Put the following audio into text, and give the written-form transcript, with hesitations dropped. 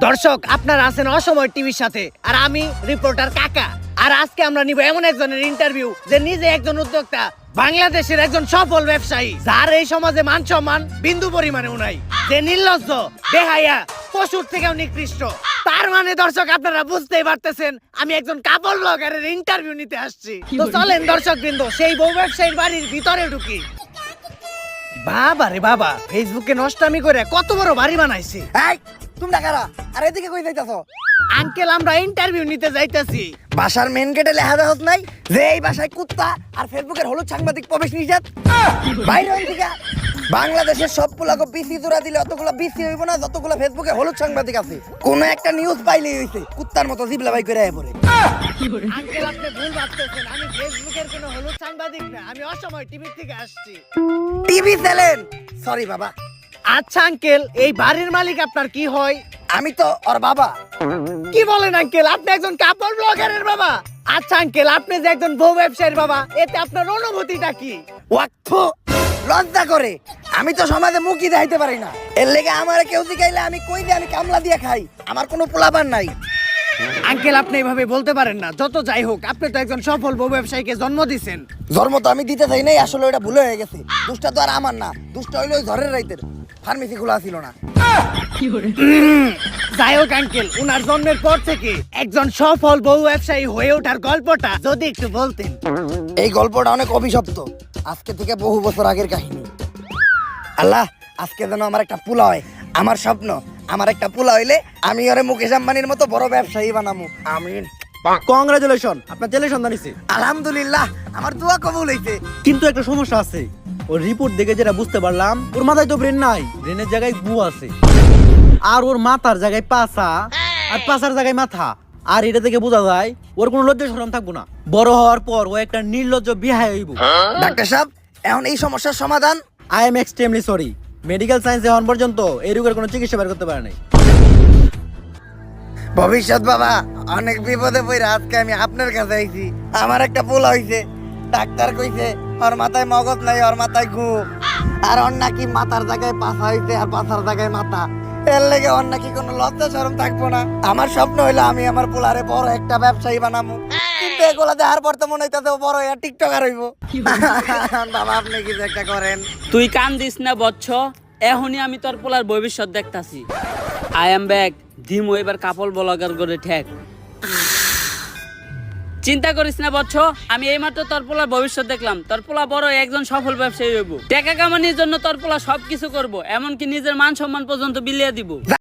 দর্শক, আপনারা আছেন অসময় টিভির সাথে, আর আমি রিপোর্টার কাকা। আর আজকে আমরা নিব এমন একজনের ইন্টারভিউ যে নিজে একজন উদ্যোক্তা, বাংলাদেশের একজন সফল ব্যবসায়ী, যার এই সমাজে মান সম্মান বিন্দু পরিমাণেও নাই, যে নির্লজ্জ, বেহায়া, পশুর থেকেও নিকৃষ্ট। তার মানে দর্শক, আপনারা বুঝতেই পারতেছেন আমি একজন কাপড় ব্লগারের ইন্টারভিউ নিতে আসছি। তো চলেন দর্শক বৃন্দ, সেই বউ ব্যবসায়ীর বাড়ির ভিতরে ঢুকি। বাবা রে বাবা, ফেসবুকে নষ্টামি করে কত বড় বাড়ি বানাইছি। এই তোমরা কারা? আর এদিকে কই যাইতাছো? আঙ্কেল, আমরা ইন্টারভিউ নিতে যাইতেছি। বাসার মেন গেটে লেখা দেখছ নাই যে এই বাসায় কুত্তা আর ফেসবুকের হলুদ সাংবাদিক প্রবেশ নিষেধ? বাইরে হইন থেকে। বাংলাদেশের সব পোলাকে বিসি জোড়া দিলে অতগুলো বিসি হইব না যতগুলো ফেসবুকে হলুদ সাংবাদিক আছে। কোন একটা নিউজ পাইলেই হইছে কুত্তার মতো জিবলা বাই করে আয় পড়ে। আঙ্কেল, আপনি ভুল ভাবতেছেন, আমি ফেসবুকের কোনো হলুদ সাংবাদিক না, আমি অসময় টিভি থেকে আসছি। TV channel? সরি বাবা। আচ্ছা আঙ্কেল, এই বাড়ির মালিক আপনার কি হয়? আমি তো ওর বাবা। কি বলেন আঙ্কেল, আপনি একজন কাপড় ব্লগারের বাবা? আচ্ছা আঙ্কেল, আপনি যে একজন বউ ব্যবসায়ীর বাবা, এতে আপনার অনুভূতিটা কি? ওয়াক্ফ লজ্জা করে। আমি তো সমাজে মুখই দেখাইতে পারি না, এর লেগে আমারে কেউ জিগাইলে আমি কই দিয়ে আমি কামলা দিয়ে খাই। আমার কোনো পোলাপান নাই। আঙ্কেল, আপনি এভাবে বলতে পারেন না। যত যাই হোক, আপনি তো একজন সফল বউ ব্যবসায়ীকে জন্ম দিয়েছেন। জন্ম তো আমি দিতে চাই নাই, আসলে ওটা ভুল হয়ে গেছে। দুষ্টা তো আর আমার না, দুষ্টা হইলো ওই ঝড়ের রাইতের। ফার্মেসি খোলা ছিল না। যাই হোক আঙ্কেল, উনার জন্মের পর থেকে একজন সফল বউ ব্যবসায়ী হয়ে ওঠার গল্পটা যদি একটু বলতেন। এই গল্পটা অনেক অভিশপ্ত, আজকে থেকে বহু বছর আগের কাহিনী। আল্লাহ, আজকে যেন আমার একটা পোলা হয়। আমার স্বপ্ন, আমার একটা পোলা হইলে আমি ওরে মুকেশ আম্বানির মতো বড় ব্যবসায়ী বানামু। আমিন। কংগ্রাচুলেশন, আপনার ছেলে সন্তান হইছে। আলহামদুলিল্লাহ, আমার দোয়া কবুল হইছে। কিন্তু একটা সমস্যা আছে। ওর রিপোর্ট দেখে যেটা বুঝতে পারলাম, ওর মাথায় তো ব্রেন নাই, ব্রেনের জায়গায় গু আছে। আর ওর মাথার জায়গায় পাছা, আর পাছার জায়গায় মাথা। আর এটা থেকে বোঝা যায় ওর কোনো লজ্জা শরম থাকবো না। বড় হওয়ার পর ও একটা নির্লজ্জ বিহায় হইব। ডাক্তার সাহেব, এখন এই সমস্যার সমাধান? I am extremely sorry, medical science এখন পর্যন্ত এই রোগের কোনো চিকিৎসা বের করতে পারে নাই। ভবিষ্যৎ বাবা, অনেক বিপদে পড়ে আজকে আমি আপনার কাছে আইছি। আমার একটা পোলা হইছে, ডাক্তার কইছে ওর মাথায় মগজ নাই, ওর মাথায় গু। আর ওর নাকি মাথার জায়গায় পাছা হইছে আর পাছার জায়গায় মাথা। এর লেগে ওর নাকি কোনো লজ্জা শরম থাকবো না। আমার স্বপ্ন হইলো আমি আমার পোলারে বড় একটা ব্যবসায়ী বানামু। কিন্তু এগুলা দেখার পর তো মনে হইতাছে ও বড় একটা টিকটকার হইব। বাবা, আপনি কিছু একটা করেন। তুই কান দিস না বচ্চ, এখনই আমি তোর পোলার ভবিষ্যৎ দেখতাছি। আই এম ব্যাক, দিমু এবার কাপড় ব্লগার করে ঠেক। চিন্তা করিস না বচ্চ, আমি এইমাত্র তোর পোলার ভবিষ্যৎ দেখলাম। তোর পোলা বড় একজন সফল ব্যবসায়ী হইব। টাকা কামানোর জন্য তোর পোলা সবকিছু করবো, এমনকি নিজের মান সম্মান পর্যন্ত বিলিয়ে দিব।